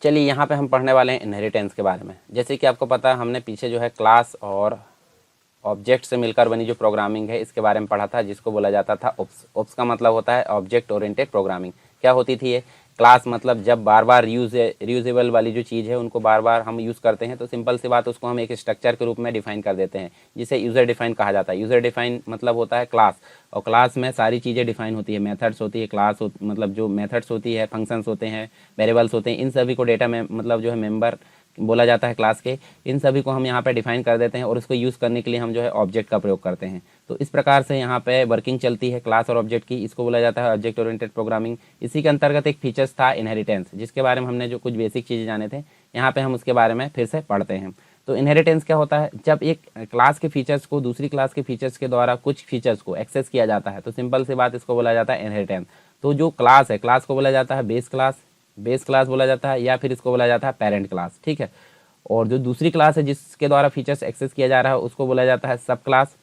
चलिए यहाँ पे हम पढ़ने वाले हैं इनहेरिटेंस के बारे में। जैसे कि आपको पता है हमने पीछे जो है क्लास और ऑब्जेक्ट से मिलकर बनी जो प्रोग्रामिंग है इसके बारे में पढ़ा था, जिसको बोला जाता था ओप्स। ओप्स का मतलब होता है ऑब्जेक्ट ओरिएंटेड प्रोग्रामिंग। क्या होती थी ये? क्लास मतलब जब बार बार रीयूजेबल वाली जो चीज़ है उनको बार बार हम यूज़ करते हैं तो सिंपल सी बात उसको हम एक स्ट्रक्चर के रूप में डिफाइन कर देते हैं, जिसे यूज़र डिफाइन कहा जाता है। यूज़र डिफाइन मतलब होता है क्लास, और क्लास में सारी चीज़ें डिफाइन होती है, मेथड्स होती है, मतलब जो मेथड्स होती है, फंक्शंस होते हैं, वेरिएबल्स होते हैं, इन सभी को डेटा में मतलब जो है मेंबर बोला जाता है क्लास के। इन सभी को हम यहाँ पे डिफाइन कर देते हैं और उसको यूज़ करने के लिए हम जो है ऑब्जेक्ट का प्रयोग करते हैं। तो इस प्रकार से यहाँ पे वर्किंग चलती है क्लास और ऑब्जेक्ट की। इसको बोला जाता है ऑब्जेक्ट ओरिएंटेड प्रोग्रामिंग। इसी के अंतर्गत एक फीचर्स था इनहेरिटेंस, जिसके बारे में हमने जो कुछ बेसिक चीज़ें जाने थे यहाँ पे हम उसके बारे में फिर से पढ़ते हैं। तो इनहेरिटेंस क्या होता है? जब एक क्लास के फीचर्स को दूसरी क्लास के फीचर्स के द्वारा कुछ फीचर्स को एक्सेस किया जाता है तो सिंपल सी बात इसको बोला जाता है इनहेरिटेंस। तो जो क्लास है, क्लास को बोला जाता है बेस क्लास बोला जाता है, या फिर इसको बोला जाता है पेरेंट क्लास। ठीक है। और जो दूसरी क्लास है जिसके द्वारा फीचर्स एक्सेस किया जा रहा है उसको बोला जाता है सब क्लास,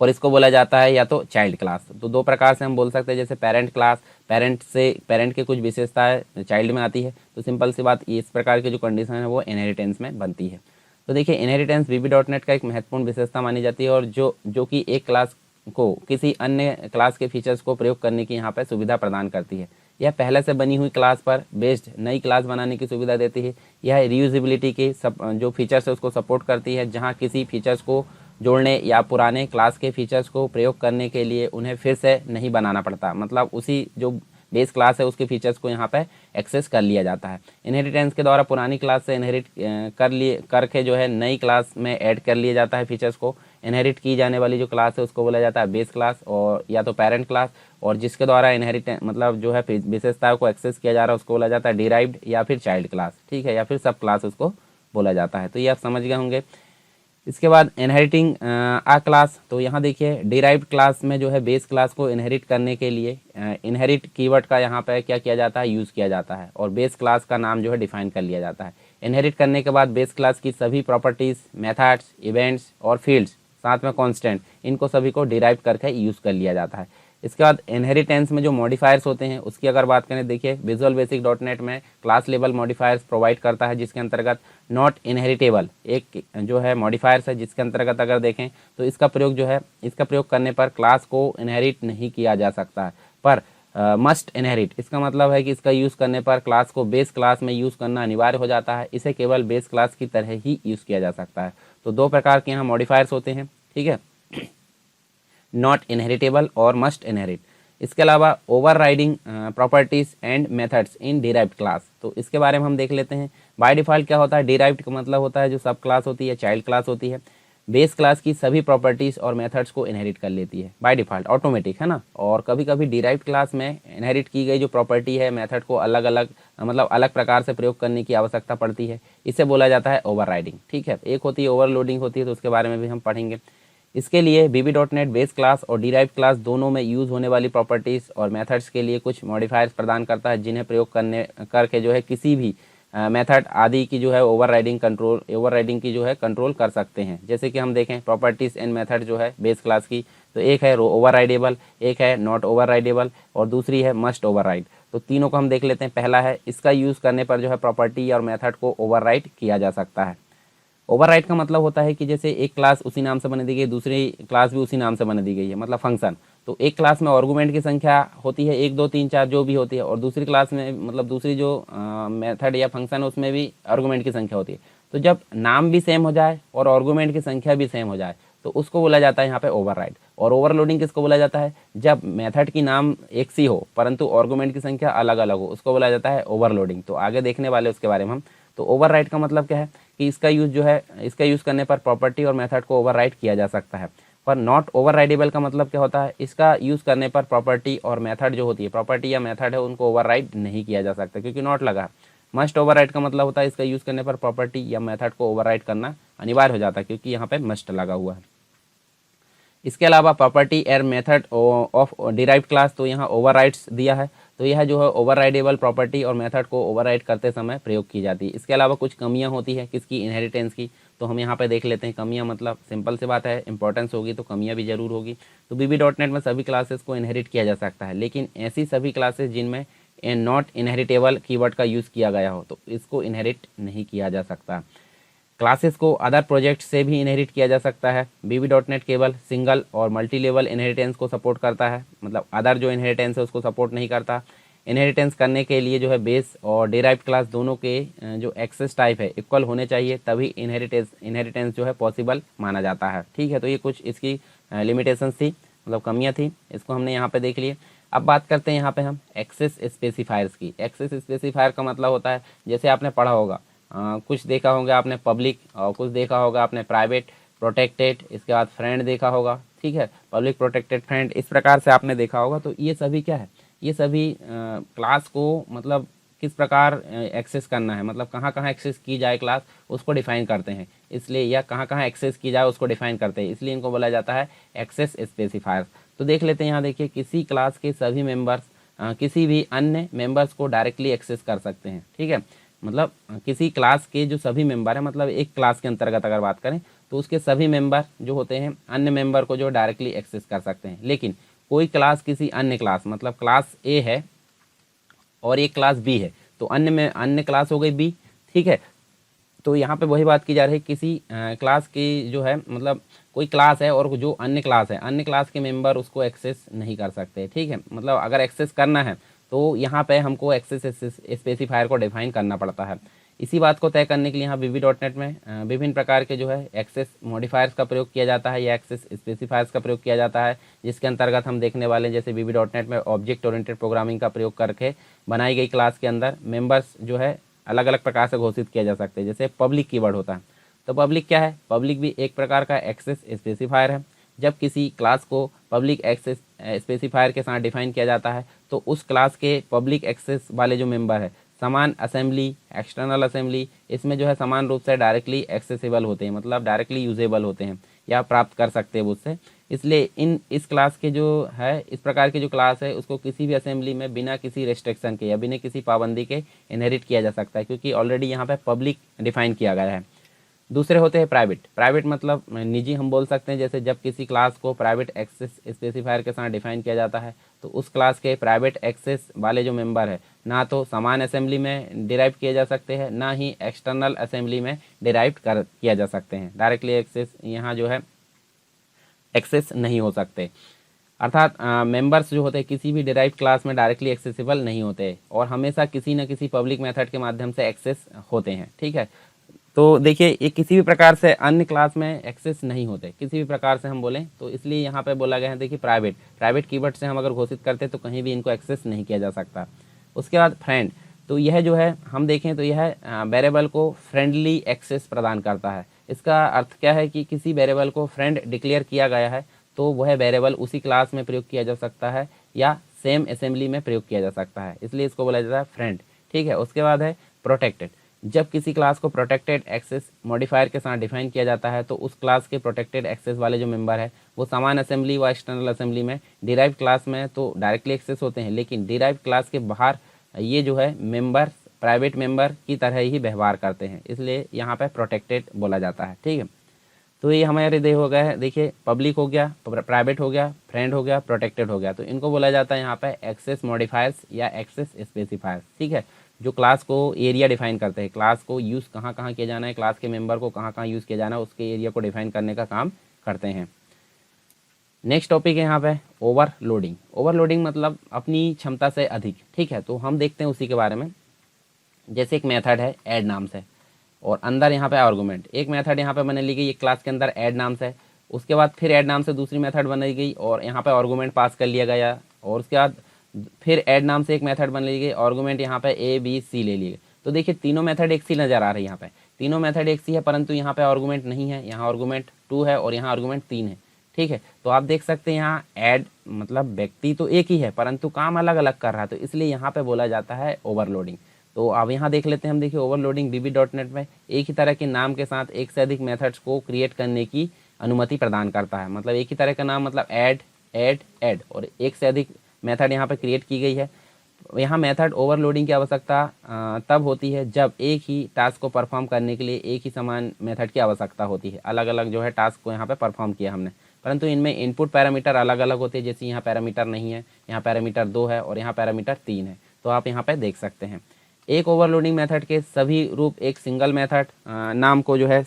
और इसको बोला जाता है या तो चाइल्ड क्लास। तो दो प्रकार से हम बोल सकते हैं। जैसे पेरेंट क्लास, पेरेंट के कुछ विशेषताएं चाइल्ड में आती है, तो सिंपल सी बात इस प्रकार की जो कंडीशन है वो इनहेरिटेंस में बनती है। तो देखिए इनहेरिटेंस VB.NET का एक महत्वपूर्ण विशेषता मानी जाती है, और जो कि एक क्लास को किसी अन्य क्लास के फीचर्स को प्रयोग करने की यहाँ पर सुविधा प्रदान करती है। यह पहले से बनी हुई क्लास पर बेस्ड नई क्लास बनाने की सुविधा देती है। यह रीयूजेबिलिटी के जो फीचर्स है उसको सपोर्ट करती है, जहाँ किसी फीचर्स को जोड़ने या पुराने क्लास के फीचर्स को प्रयोग करने के लिए उन्हें फिर से नहीं बनाना पड़ता, मतलब उसी जो बेस क्लास है उसके फीचर्स को यहाँ पे एक्सेस कर लिया जाता है। इनहेरिटेंस के द्वारा पुरानी क्लास से इनहेरिट करके जो है नई क्लास में ऐड कर लिया जाता है फीचर्स को। इनहेरिट की जाने वाली जो क्लास है उसको बोला जाता है बेस क्लास और या तो पेरेंट क्लास, और जिसके द्वारा इनहेरिटेंस मतलब जो है विशेषताओं को एक्सेस किया जा रहा है उसको बोला जाता है डिराइव्ड या फिर चाइल्ड क्लास। ठीक है, या फिर सब क्लास उसको बोला जाता है। तो ये आप समझ गए होंगे। इसके बाद इनहेरिटिंग आ क्लास, तो यहाँ देखिए डिराइव्ड क्लास में जो है बेस क्लास को इनहेरिट करने के लिए इनहेरिट कीवर्ड का यहाँ पे क्या किया जाता है, यूज़ किया जाता है, और बेस क्लास का नाम जो है डिफाइन कर लिया जाता है। इनहेरिट करने के बाद बेस क्लास की सभी प्रॉपर्टीज़, मेथड्स, इवेंट्स और फील्ड्स, साथ में कॉन्स्टेंट, इनको सभी को डिराइव करके यूज़ कर लिया जाता है। इसके बाद इनहेरिटेंस में जो मॉडिफायर्स होते हैं उसकी अगर बात करें, देखिए विजुअल बेसिक .NET में क्लास लेवल मॉडिफायर्स प्रोवाइड करता है, जिसके अंतर्गत नॉट इनहेरिटेबल एक जो है मॉडिफायर्स है, जिसके अंतर्गत अगर देखें तो इसका प्रयोग करने पर क्लास को इनहेरिट नहीं किया जा सकता है, पर मस्ट इनहेरिट इसका मतलब है कि इसका यूज़ करने पर क्लास को बेस क्लास में यूज़ करना अनिवार्य हो जाता है। इसे केवल बेस क्लास की तरह ही यूज़ किया जा सकता है। तो दो प्रकार के यहाँ मॉडिफायर्स होते हैं। ठीक है, नॉट इनहेरिटेबल और मस्ट इनहेरिट। इसके अलावा overriding properties and methods in derived class, तो इसके बारे में हम देख लेते हैं। बाय डिफ़ॉल्ट क्या होता है, डिराइव्ड का मतलब होता है जो सब क्लास होती है, चाइल्ड क्लास होती है, बेस क्लास की सभी प्रॉपर्टीज़ और मेथड्स को इनहेरिट कर लेती है बाय डिफ़ॉल्ट, ऑटोमेटिक है ना। और कभी कभी डिराइव्ड क्लास में इनहेरिट की गई जो प्रॉपर्टी है, मेथड को अलग अलग मतलब अलग प्रकार से प्रयोग करने की आवश्यकता पड़ती है। इसे बोला जाता है ओवरराइडिंग। ठीक है, एक होती है ओवरलोडिंग होती है, तो उसके बारे में भी हम पढ़ेंगे। इसके लिए VB.NET बेस क्लास और डिराइव्ड क्लास दोनों में यूज़ होने वाली प्रॉपर्टीज़ और मेथड्स के लिए कुछ मॉडिफायर्स प्रदान करता है, जिन्हें प्रयोग करके जो है किसी भी मेथड आदि की जो है ओवरराइडिंग की जो है कंट्रोल कर सकते हैं। जैसे कि हम देखें प्रॉपर्टीज़ एंड मेथड जो है बेस क्लास की, तो एक है ओवरराइडेबल, एक है नॉट ओवरराइडेबल, और दूसरी है मस्ट ओवरराइड। तो तीनों को हम देख लेते हैं। पहला है इसका यूज़ करने पर जो है प्रॉपर्टी और मेथड को ओवरराइड किया जा सकता है। ओवरराइड का मतलब होता है कि जैसे एक क्लास उसी नाम से बना दी गई, दूसरी क्लास भी उसी नाम से बना दी गई है, मतलब फंक्शन। तो एक क्लास में आर्गुमेंट की संख्या होती है 1 2 3 4 जो भी होती है, और दूसरी क्लास में मतलब दूसरी जो मेथड या फंक्शन है उसमें भी आर्गुमेंट की संख्या होती है। तो जब नाम भी सेम हो जाए और आर्गुमेंट की संख्या भी सेम हो जाए तो उसको बोला जाता है यहाँ पे ओवरराइड। और ओवरलोडिंग किसको बोला जाता है, जब मेथड की नाम एक सी हो परंतु आर्गुमेंट की संख्या अलग अलग हो, उसको बोला जाता है ओवरलोडिंग। तो आगे देखने वाले उसके बारे में हम। तो ओवरराइड का मतलब क्या है कि इसका यूज़ करने पर प्रॉपर्टी और मेथड को ओवरराइड किया जा सकता है। पर नॉट ओवरराइडेबल का मतलब क्या होता है, इसका यूज़ करने पर प्रॉपर्टी और मेथड जो होती है, प्रॉपर्टी या मेथड है, उनको ओवरराइड नहीं किया जा सकता क्योंकि नॉट लगा। मस्ट ओवरराइड का मतलब होता है इसका यूज़ करने पर प्रॉपर्टी या मेथड को ओवरराइड करना अनिवार्य हो जाता है, क्योंकि यहाँ पे मस्ट लगा हुआ है। इसके अलावा प्रॉपर्टी एर मेथड ऑफ डिराइव्ड क्लास, तो यहाँ ओवरराइड्स दिया है, तो यह जो है ओवरराइडेबल प्रॉपर्टी और मेथड को ओवरराइड करते समय प्रयोग की जाती है। इसके अलावा कुछ कमियां होती है किसकी, इनहेरिटेंस की, तो हम यहाँ पे देख लेते हैं। कमियां मतलब सिंपल सी बात है, इंपॉर्टेंस होगी तो कमियां भी जरूर होगी। तो VB.NET में सभी क्लासेस को इनहेरिट किया जा सकता है, लेकिन ऐसी सभी क्लासेस जिनमें नॉट इनहेरिटेबल कीवर्ड का यूज़ किया गया हो तो इसको इनहेरिट नहीं किया जा सकता। क्लासेस को अदर प्रोजेक्ट से भी इनहेरिट किया जा सकता है। VB.NET केवल सिंगल और मल्टी लेवल इनहेरिटेंस को सपोर्ट करता है, मतलब अदर जो इनहेरिटेंस है उसको सपोर्ट नहीं करता। इनहेरिटेंस करने के लिए जो है बेस और डिराइव्ड क्लास दोनों के जो एक्सेस टाइप है इक्वल होने चाहिए, तभी इनहेरिटेंस जो है पॉसिबल माना जाता है। ठीक है, तो ये कुछ इसकी लिमिटेशंस थी, मतलब कमियाँ थी, इसको हमने यहाँ पे देख लिए। अब बात करते हैं यहाँ पे हम एक्सेस स्पेसिफायर्स की। एक्सेस स्पेसिफायर का मतलब होता है, जैसे आपने पढ़ा होगा, कुछ देखा होगा आपने पब्लिक और कुछ देखा होगा आपने प्राइवेट, प्रोटेक्टेड, इसके बाद फ्रेंड देखा होगा। ठीक है, पब्लिक, प्रोटेक्टेड, फ्रेंड, इस प्रकार से आपने देखा होगा। तो ये सभी क्या है, ये सभी क्लास को मतलब किस प्रकार एक्सेस करना है, मतलब कहाँ कहाँ एक्सेस की जाए क्लास, उसको डिफाइन करते हैं। इसलिए या कहाँ कहाँ एक्सेस की जाए उसको डिफाइन करते हैं, इसलिए इनको बोला जाता है एक्सेस स्पेसिफायर्स। तो देख लेते हैं यहाँ, देखिए किसी क्लास के सभी मेंबर्स किसी भी अन्य मेंबर्स को डायरेक्टली एक्सेस कर सकते हैं। ठीक है, मतलब किसी क्लास के जो सभी मेंबर हैं, मतलब एक क्लास के अंतर्गत अगर बात करें तो उसके सभी मेंबर जो होते हैं अन्य मेंबर को जो डायरेक्टली एक्सेस कर सकते हैं। लेकिन कोई क्लास किसी अन्य क्लास, मतलब क्लास ए है और एक क्लास बी है, तो अन्य में अन्य क्लास हो गई बी। ठीक है, तो यहाँ पे वही बात की जा रही है, किसी क्लास की जो है, मतलब कोई क्लास है और जो अन्य क्लास है, अन्य क्लास के मेंबर उसको एक्सेस नहीं कर सकते। ठीक है, मतलब अगर एक्सेस करना है तो यहाँ पे हमको एक्सेस स्पेसिफायर को डिफाइन करना पड़ता है। इसी बात को तय करने के लिए यहाँ VB.NET में विभिन्न प्रकार के जो है एक्सेस मॉडिफायर्स का प्रयोग किया जाता है या एक्सेस स्पेसिफायर्स का प्रयोग किया जाता है, जिसके अंतर्गत हम देखने वाले हैं जैसे VB.NEट में ऑब्जेक्ट ओरिएंटेड प्रोग्रामिंग का प्रयोग करके बनाई गई क्लास के अंदर मेंबर्स जो है अलग अलग प्रकार से घोषित किया जा सकते हैं। जैसे पब्लिक कीवर्ड होता है, तो पब्लिक क्या है, पब्लिक भी एक प्रकार का एक्सेस स्पेसिफायर है। जब किसी क्लास को पब्लिक एक्सेस स्पेसिफायर के साथ डिफाइन किया जाता है तो उस क्लास के पब्लिक एक्सेस वाले जो मेंबर है, समान असेंबली, एक्सटर्नल असेंबली, इसमें जो है समान रूप से डायरेक्टली एक्सेसिबल होते हैं, मतलब डायरेक्टली यूजेबल होते हैं या प्राप्त कर सकते हैं उससे। इसलिए इस क्लास के जो है, इस प्रकार की जो क्लास है उसको किसी भी असेंबली में बिना किसी रेस्ट्रिक्शन के या बिना किसी पाबंदी के इनहेरिट किया जा सकता है, क्योंकि ऑलरेडी यहाँ पे पब्लिक डिफाइन किया गया है। दूसरे होते हैं प्राइवेट। प्राइवेट मतलब निजी हम बोल सकते हैं, जैसे जब किसी क्लास को प्राइवेट एक्सेस स्पेसिफायर के साथ डिफाइन किया जाता है तो उस क्लास के प्राइवेट एक्सेस वाले जो मेंबर है ना तो समान असेंबली में डिराइव किए जा सकते हैं, ना ही एक्सटर्नल असेंबली में डिराइव किया जा सकते हैं। डायरेक्टली एक्सेस यहाँ जो है एक्सेस नहीं हो सकते, अर्थात मेंबर्स जो होते हैं किसी भी डिराइव क्लास में डायरेक्टली एक्सेसिबल नहीं होते और हमेशा किसी न किसी पब्लिक मेथड के माध्यम से एक्सेस होते हैं। ठीक है, तो देखिए ये किसी भी प्रकार से अन्य क्लास में एक्सेस नहीं होते, किसी भी प्रकार से हम बोलें तो, इसलिए यहाँ पे बोला गया है। देखिए प्राइवेट कीवर्ड से हम अगर घोषित करते तो कहीं भी इनको एक्सेस नहीं किया जा सकता। उसके बाद फ्रेंड, तो यह जो है हम देखें तो यह वेरिएबल को फ्रेंडली एक्सेस प्रदान करता है। इसका अर्थ क्या है कि किसी वेरिएबल को फ्रेंड डिक्लेयर किया गया है तो वह वेरिएबल उसी क्लास में प्रयोग किया जा सकता है या सेम असेंबली में प्रयोग किया जा सकता है, इसलिए इसको बोला जाता है फ्रेंड। ठीक है, उसके बाद है प्रोटेक्टेड। जब किसी क्लास को प्रोटेक्टेड एक्सेस मॉडिफायर के साथ डिफाइन किया जाता है तो उस क्लास के प्रोटेक्टेड एक्सेस वाले जो मेंबर है वो समान असेंबली व एक्सटर्नल असेंबली में डिराइव क्लास में तो डायरेक्टली एक्सेस होते हैं, लेकिन डिराइव क्लास के बाहर ये जो है मेंबर प्राइवेट मेंबर की तरह ही व्यवहार करते हैं, इसलिए यहाँ पे प्रोटेक्टेड बोला जाता है। ठीक है, तो ये हमारे दे हो गया है। देखिए पब्लिक हो गया, प्राइवेट हो गया, फ्रेंड हो गया, प्रोटेक्टेड हो गया, तो इनको बोला जाता है यहाँ पे एक्सेस मॉडिफायर्स या एक्सेस स्पेसिफायर्स। ठीक है, जो क्लास को एरिया डिफाइन करते हैं, क्लास को यूज़ कहाँ कहाँ किया जाना है, क्लास के मेंबर को कहाँ कहाँ यूज़ किया जाना है, उसके एरिया को डिफाइन करने का काम करते हैं। नेक्स्ट टॉपिक है यहाँ पे ओवरलोडिंग। ओवरलोडिंग मतलब अपनी क्षमता से अधिक। ठीक है, तो हम देखते हैं उसी के बारे में। जैसे एक मेथड है ऐड नाम से और अंदर यहाँ पे आर्गूमेंट, एक मेथड यहाँ पे बना ली गई एक क्लास के अंदर ऐड नाम से, उसके बाद फिर ऐड नाम से दूसरी मेथड बनाई गई और यहाँ पे आर्गूमेंट पास कर लिया गया, और उसके बाद फिर ऐड नाम से एक मेथड बन ली गई, आर्गूमेंट यहाँ पे A B C ले लिए। तो देखिए तीनों मेथड एक सी नज़र आ रही है, यहाँ पे तीनों मेथड एक सी है, परंतु यहाँ पे आर्गूमेंट नहीं है, यहाँ आर्गूमेंट 2 है और यहाँ आर्गूमेंट 3 है। ठीक है, तो आप देख सकते हैं यहाँ ऐड मतलब व्यक्ति तो एक ही है परंतु काम अलग अलग कर रहा है, तो इसलिए यहाँ पे बोला जाता है ओवरलोडिंग। तो अब यहाँ देख लेते हैं हम। देखिए ओवरलोडिंग VB.NET में एक ही तरह के नाम के साथ एक से अधिक मेथड्स को क्रिएट करने की अनुमति प्रदान करता है। मतलब एक ही तरह का नाम मतलब ऐड और एक से अधिक मेथड यहाँ पे क्रिएट की गई है। यहाँ मेथड ओवरलोडिंग की आवश्यकता तब होती है जब एक ही टास्क को परफॉर्म करने के लिए एक ही समान मेथड की आवश्यकता होती है। अलग अलग जो है टास्क को यहाँ पे परफॉर्म किया हमने, परंतु इनमें इनपुट पैरामीटर अलग अलग होते हैं। जैसे यहाँ पैरामीटर नहीं है, यहाँ पैरामीटर 2 है और यहाँ पैरामीटर 3 है, तो आप यहाँ पे देख सकते हैं। एक ओवरलोडिंग मेथड के सभी रूप एक सिंगल मेथड नाम को जो है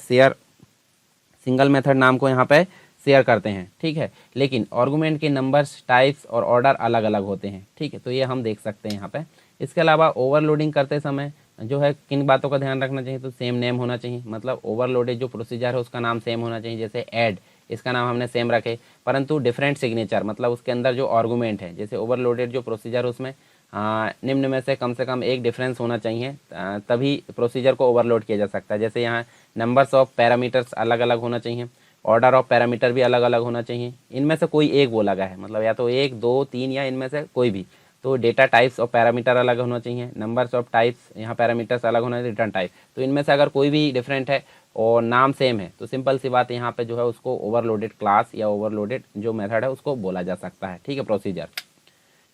सिंगल मेथड नाम को यहाँ पे शेयर करते हैं, ठीक है। लेकिन आर्गुमेंट के नंबर्स, टाइप्स और ऑर्डर अलग अलग होते हैं, ठीक है। तो ये हम देख सकते हैं यहाँ पे। इसके अलावा ओवरलोडिंग करते समय जो है किन बातों का ध्यान रखना चाहिए, तो सेम नेम होना चाहिए, मतलब ओवरलोडेड जो प्रोसीजर है उसका नाम सेम होना चाहिए। जैसे ऐड, इसका नाम हमने सेम रखे, परंतु डिफरेंट सिग्नेचर, मतलब उसके अंदर जो आर्गुमेंट है, जैसे ओवरलोडेड जो प्रोसीजर है उसमें निम्न में से कम एक डिफरेंस होना चाहिए, तभी प्रोसीजर को ओवरलोड किया जा सकता है। जैसे यहाँ नंबर्स ऑफ पैरामीटर्स अलग अलग होना चाहिए, ऑर्डर ऑफ पैरामीटर भी अलग अलग होना चाहिए। इनमें से कोई एक बोला गया है, मतलब या तो 1, 2, 3 या इनमें से कोई भी। तो डेटा टाइप्स और पैरामीटर अलग होना चाहिए, नंबर्स ऑफ टाइप्स, यहाँ पैरामीटर्स अलग होना चाहिए, रिटर्न टाइप। तो इनमें से अगर कोई भी डिफरेंट है और नाम सेम है तो सिंपल सी बात यहाँ पे जो है उसको ओवरलोडेड क्लास या ओवरलोडेड जो मेथड है उसको बोला जा सकता है, ठीक है। प्रोसीजर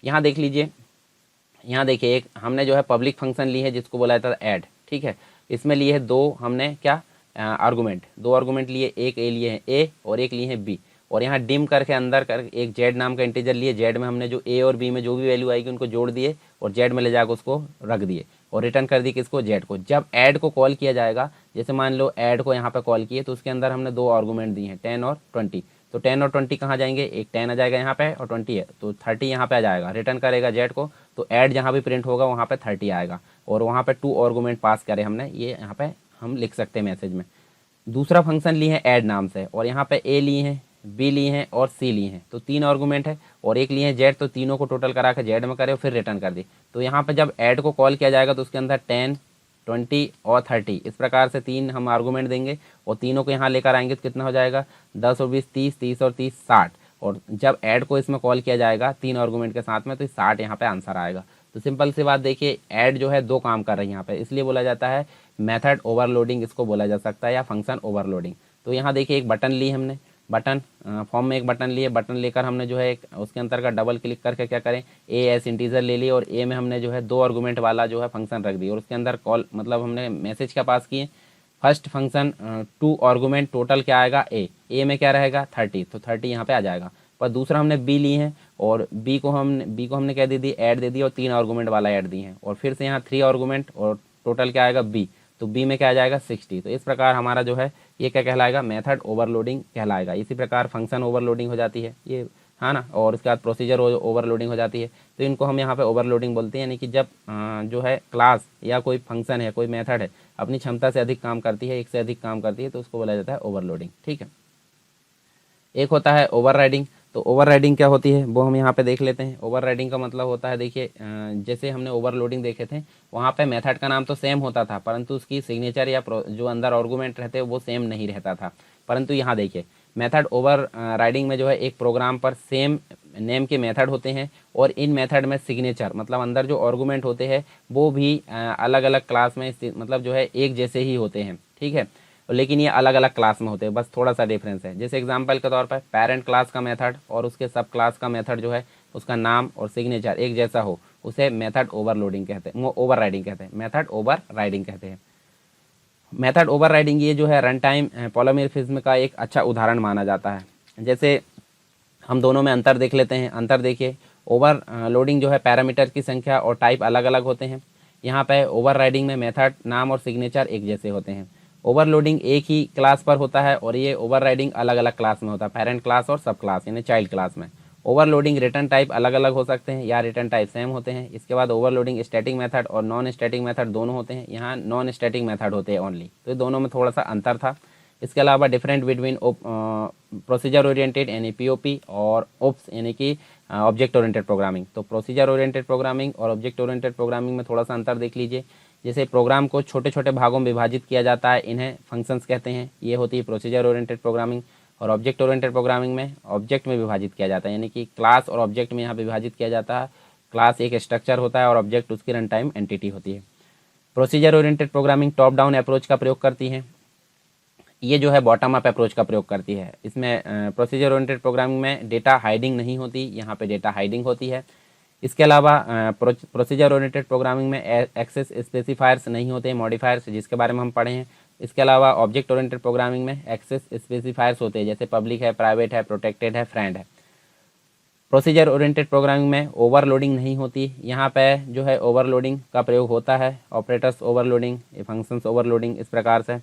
यहाँ देख लीजिए, यहाँ देखिए एक हमने जो है पब्लिक फंक्शन ली है जिसको बोला जाता है ऐड, ठीक है। इसमें लिए है दो हमने क्या आर्गूमेंट, दो आर्गूमेंट लिए, एक ए लिए हैं ए और एक लिए हैं बी, और यहाँ डिम करके अंदर कर एक जेड नाम का इंटीजर लिए। जेड में हमने जो ए और बी में जो भी वैल्यू आएगी उनको जोड़ दिए और जेड में ले जाकर उसको रख दिए और रिटर्न कर दी किसको, जेड को। जब ऐड को कॉल किया जाएगा, जैसे मान लो ऐड को यहाँ पे कॉल किए तो उसके अंदर हमने दो आर्गूमेंट दिए हैं 10 और 20। तो 10 और 20 कहाँ जाएंगे, एक 10 आ जाएगा यहाँ पे और 20 है तो 30 यहाँ पे आ जाएगा, रिटर्न करेगा जेड को। तो ऐड जहाँ भी प्रिंट होगा वहाँ पे 30 आएगा और वहाँ पे 2 आर्गूमेंट पास करे हमने, ये यहाँ पे हम लिख सकते हैं मैसेज में। दूसरा फंक्शन लिए हैं ऐड नाम से और यहाँ पे ए लिए हैं, बी लिए हैं और सी लिए हैं, तो 3 आर्गूमेंट है और एक लिए हैं जेड, तो तीनों को टोटल करा के जेड में करे और फिर रिटर्न कर दी। तो यहाँ पे जब ऐड को कॉल किया जाएगा तो उसके अंदर 10, 20 और 30 इस प्रकार से 3 हम आर्गूमेंट देंगे और तीनों को यहाँ लेकर आएंगे तो कितना हो जाएगा 10 और 20 30, 30 और 30 60। और जब ऐड को इसमें कॉल किया जाएगा 3 आर्गूमेंट के साथ में तो 60 यहाँ पे आंसर आएगा। तो सिंपल सी बात देखिए, ऐड जो है दो काम कर रही है यहाँ पे, इसलिए बोला जाता है मेथड ओवरलोडिंग, इसको बोला जा सकता है या फंक्शन ओवरलोडिंग। तो यहाँ देखिए एक बटन ली हमने, बटन फॉर्म में एक बटन लिए, बटन लेकर हमने जो है एक उसके अंदर का डबल क्लिक करके क्या करें, ए एस इंटीजर ले लिए और ए में हमने जो है दो आर्गूमेंट वाला जो है फंक्शन रख दी और उसके अंदर कॉल मतलब हमने मैसेज क्या पास किए, फर्स्ट फंक्शन 2 आर्गूमेंट टोटल क्या आएगा ए में क्या रहेगा 30, तो 30 यहाँ पे आ जाएगा। पर दूसरा हमने बी ली है और बी को हमने क्या दे दी, ऐड दे दी और 3 आर्गूमेंट वाला ऐड दी है और फिर से यहाँ 3 आर्गूमेंट और टोटल क्या आएगा बी, तो बी में क्या आ जाएगा 60। तो इस प्रकार हमारा जो है ये क्या कहलाएगा, मेथड ओवरलोडिंग कहलाएगा। इसी प्रकार फंक्शन ओवरलोडिंग हो जाती है ये, हाँ ना, और उसके बाद प्रोसीजर ओवरलोडिंग हो जाती है। तो इनको हम यहाँ पे ओवरलोडिंग बोलते हैं, यानी कि जब जो है क्लास या कोई फंक्शन है, कोई मेथड है अपनी क्षमता से अधिक काम करती है, एक से अधिक काम करती है, तो उसको बोला जाता है ओवरलोडिंग, ठीक है। एक होता है ओवरराइडिंग। तो ओवरराइडिंग क्या होती है वो हम यहाँ पे देख लेते हैं। ओवरराइडिंग का मतलब होता है, देखिए जैसे हमने ओवरलोडिंग देखे थे वहाँ पे मेथड का नाम तो सेम होता था परंतु उसकी सिग्नेचर या जो अंदर आर्गूमेंट रहते वो सेम नहीं रहता था। परंतु यहाँ देखिए मेथड ओवर राइडिंग में जो है एक प्रोग्राम पर सेम नेम के मेथड होते हैं और इन मेथड में सिग्नेचर मतलब अंदर जो आर्गूमेंट होते हैं वो भी अलग अलग क्लास में मतलब जो है एक जैसे ही होते हैं, ठीक है, लेकिन ये अलग अलग क्लास में होते हैं, बस थोड़ा सा डिफरेंस है। जैसे एग्जांपल के तौर पर पेरेंट क्लास का मेथड और उसके सब क्लास का मेथड जो है उसका नाम और सिग्नेचर एक जैसा हो उसे मेथड ओवरलोडिंग कहते हैं, ओवर राइडिंग कहते हैं, मेथड ओवर राइडिंग कहते हैं। मेथड ओवर राइडिंग ये जो है रन टाइम पॉलीमॉर्फिज्म का एक अच्छा उदाहरण माना जाता है। जैसे हम दोनों में अंतर देख लेते हैं। अंतर देखिए, ओवर लोडिंग जो है पैरामीटर की संख्या और टाइप अलग अलग होते हैं। यहाँ पे ओवर राइडिंग में मेथड नाम और सिग्नेचर एक जैसे होते हैं। ओवरलोडिंग एक ही क्लास पर होता है और ये ओवरराइडिंग अलग अलग क्लास में होता है, पेरेंट क्लास और सब क्लास यानी चाइल्ड क्लास में। ओवरलोडिंग रिटर्न टाइप अलग अलग हो सकते हैं या रिटर्न टाइप सेम होते हैं। इसके बाद ओवरलोडिंग स्टैटिक मेथड और नॉन स्टैटिक मेथड दोनों होते हैं, यहाँ नॉन स्टैटिक मेथड होते हैं ओनली, तो ये दोनों में थोड़ा सा अंतर था। इसके अलावा डिफरेंट बिटवीन प्रोसीजर ओरिएंटेड यानी पीओपी और ओप्स यानी कि ऑब्जेक्ट ओरिएंटेड प्रोग्रामिंग। तो प्रोसीजर ओरिएंटेड प्रोग्रामिंग और ऑब्जेक्ट ओरिएंटेड प्रोग्रामिंग में थोड़ा सा अंतर देख लीजिए। जैसे प्रोग्राम को छोटे छोटे भागों में विभाजित किया जाता है, इन्हें फंक्शंस कहते हैं, ये होती है प्रोसीजर ओरिएंटेड प्रोग्रामिंग। और ऑब्जेक्ट ओरिएंटेड प्रोग्रामिंग में ऑब्जेक्ट में विभाजित किया जाता है, यानी कि क्लास और ऑब्जेक्ट में यहाँ विभाजित किया जाता है। क्लास एक स्ट्रक्चर होता है और ऑब्जेक्ट उसकी रन टाइम एंटिटी होती है। Procedure oriented programming top down approach का प्रयोग करती है, ये जो है बॉटम अप अप्रोच का प्रयोग करती है। इसमें प्रोसीजर ओरिएंटेड प्रोग्रामिंग में डेटा हाइडिंग नहीं होती, यहाँ पे डेटा हाइडिंग होती है। इसके अलावा प्रोसीजर ओरिएंटेड प्रोग्रामिंग में एक्सेस स्पेसिफायर्स नहीं होते, मॉडिफायर्स, जिसके बारे में हम पढ़े हैं। इसके अलावा ऑब्जेक्ट ओरिएंटेड प्रोग्रामिंग में एक्सेस स्पेसिफायर्स होते हैं, जैसे पब्लिक है, प्राइवेट है, प्रोटेक्टेड है, फ्रेंड है। प्रोसीजर ओरिएंटेड प्रोग्रामिंग में ओवरलोडिंग नहीं होती। यहाँ पे जो है ओवरलोडिंग का प्रयोग होता है, ऑपरेटर्स ओवरलोडिंग, फंक्शंस ओवरलोडिंग, इस प्रकार से।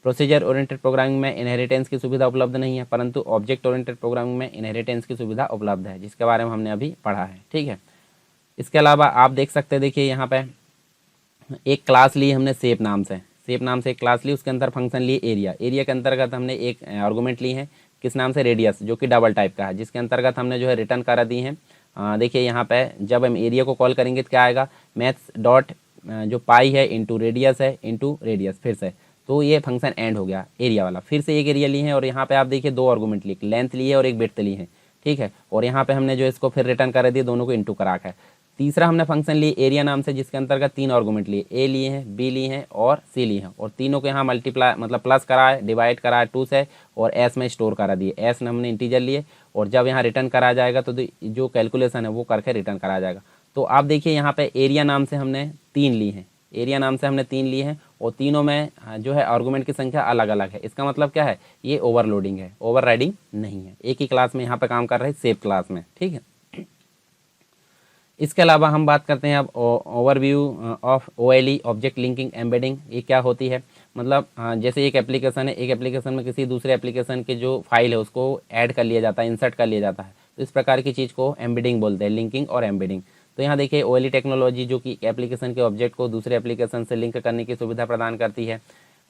प्रोसीजर ओरिएंटेड प्रोग्रामिंग में इनहेरिटेंस की सुविधा उपलब्ध नहीं है, परंतु ऑब्जेक्ट ओरिएंटेड प्रोग्रामिंग में इनहेरिटेंस की सुविधा उपलब्ध है, जिसके बारे में हमने अभी पढ़ा है। ठीक है, इसके अलावा आप देख सकते हैं, देखिए यहाँ पे एक क्लास ली हमने शेप नाम से, शेप नाम से एक क्लास ली, उसके अंदर फंक्शन लिए एरिया, एरिया के अंतर्गत हमने एक आर्गूमेंट ली है किस नाम से, रेडियस, जो कि डबल टाइप का है, जिसके अंतर्गत हमने जो है रिटर्न करा दी है। देखिए यहाँ पे जब हम एरिया को कॉल करेंगे तो क्या आएगा, मैथ्स डॉट जो पाई है इंटू रेडियस है इंटू रेडियस, फिर से, तो ये फंक्शन एंड हो गया एरिया वाला। फिर से एक एरिया ली है और यहाँ पे आप देखिए दो आर्गूमेंट ली, लेंथ ली है और एक विड्थ ली है। ठीक है, और यहाँ पे हमने जो इसको फिर रिटर्न करा दिया, दोनों को इंटू करा के। तीसरा हमने फंक्शन लिए एरिया नाम से, जिसके अंतर्गत तीन आर्गूमेंट लिए, ए लिए हैं, बी लिए हैं और सी लिए हैं, और तीनों को यहाँ मल्टीप्लाई मतलब प्लस करा है, डिवाइड करा है 2 से, और एस में स्टोर करा दिए, एस में हमने इंटीजर लिए, और जब यहाँ रिटर्न करा जाएगा तो जो कैलकुलेशन है वो करके रिटर्न करा जाएगा। तो आप देखिए यहाँ पे एरिया नाम से हमने 3 ली हैं, एरिया नाम से हमने 3 लिए हैं, और तीनों में जो है आर्गूमेंट की संख्या अलग अलग है। इसका मतलब क्या है, ये ओवरलोडिंग है, ओवरराइडिंग नहीं है, एक ही क्लास में यहाँ पे काम कर रहे हैं, शेप क्लास में। ठीक है, इसके अलावा हम बात करते हैं अब overview of OLE, object linking embedding. ये क्या होती है, मतलब जैसे एक एप्लीकेशन है, एक एप्लीकेशन में किसी दूसरे एप्लीकेशन के जो फाइल है उसको ऐड कर लिया जाता है, इंसर्ट कर लिया जाता है, तो इस प्रकार की चीज़ को एम्बेडिंग बोलते हैं, लिंकिंग और एम्बेडिंग। तो यहाँ देखिए OLE टेक्नोलॉजी जो कि एप्लीकेशन के ऑब्जेक्ट को दूसरे एप्लीकेशन से लिंक करने की सुविधा प्रदान करती है,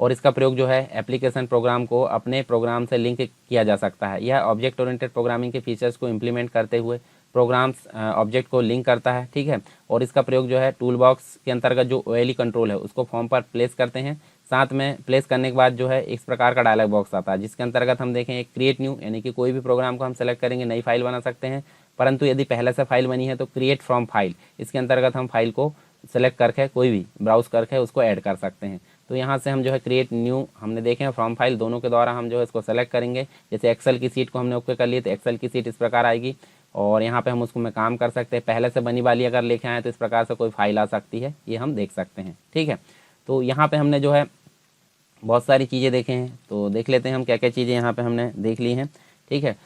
और इसका प्रयोग जो है एप्लीकेशन प्रोग्राम को अपने प्रोग्राम से लिंक किया जा सकता है। यह ऑब्जेक्ट ओरिएंटेड प्रोग्रामिंग के फीचर्स को इम्प्लीमेंट करते हुए प्रोग्राम्स ऑब्जेक्ट को लिंक करता है। ठीक है, और इसका प्रयोग जो है टूल बॉक्स के अंतर्गत जो OLE कंट्रोल है उसको फॉर्म पर प्लेस करते हैं। साथ में प्लेस करने के बाद जो है इस प्रकार का डायलॉग बॉक्स आता है, जिसके अंतर्गत हम देखें एक क्रिएट न्यू, यानी कि कोई भी प्रोग्राम को हम सेलेक्ट करेंगे, नई फाइल बना सकते हैं, परंतु यदि पहले से फाइल बनी है तो क्रिएट फ्रॉम फाइल, इसके अंतर्गत हम फाइल को सेलेक्ट करके कोई भी ब्राउज करके उसको ऐड कर सकते हैं। तो यहाँ से हम जो है क्रिएट न्यू हमने देखे हैं, फ्रॉम फाइल, दोनों के द्वारा हम जो है इसको सेलेक्ट करेंगे। जैसे एक्सेल की सीट को हमने ओके कर लिए तो एक्सेल की सीट इस प्रकार आएगी, और यहाँ पे हम उसको में काम कर सकते हैं। पहले से बनी वाली अगर लेके आए तो इस प्रकार से कोई फाइल आ सकती है, ये हम देख सकते हैं। ठीक है, तो यहाँ पे हमने जो है बहुत सारी चीज़ें देखे हैं, तो देख लेते हैं हम क्या क्या चीज़ें यहाँ पे हमने देख ली हैं। ठीक है,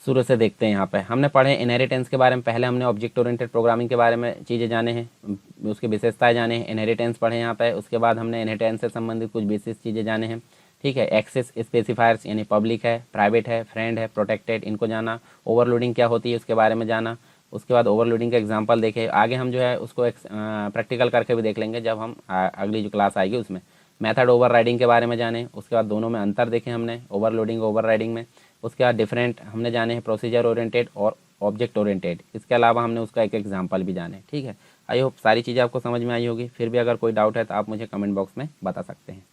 शुरू से देखते हैं। यहाँ पे हमने पढ़े इनहेरिटेंस के बारे में, पहले हमने ऑब्जेक्ट ओरिएंटेड प्रोग्रामिंग के बारे में चीज़ें जाने हैं, उसकी विशेषताएं जाने हैं, इनहेरिटेंस पढ़े यहाँ पे, उसके बाद हमने इनहेरिटेंस से संबंधित कुछ बेसिक चीज़ें जाने हैं। ठीक है, एक्सेस स्पेसिफायर्स यानी पब्लिक है, प्राइवेट है, फ्रेंड है, प्रोटेक्टेड, इनको जाना। ओवरलोडिंग क्या होती है उसके बारे में जाना। उसके बाद ओवरलोडिंग का एग्जांपल देखे, आगे हम जो है उसको प्रैक्टिकल करके भी देख लेंगे जब हम अगली जो क्लास आएगी उसमें। मेथड ओवरराइडिंग के बारे में जाने, उसके बाद दोनों में अंतर देखें हमने, ओवरलोडिंग ओवरराइडिंग में। उसके बाद डिफरेंट हमने जाने हैं प्रोसीजर ओरिएंटेड और ऑब्जेक्ट ओरिएंटेड, इसके अलावा हमने उसका एक एग्जांपल भी जाने। ठीक है, आई होप सारी चीज़ें आपको समझ में आई होगी। फिर भी अगर कोई डाउट है तो आप मुझे कमेंट बॉक्स में बता सकते हैं।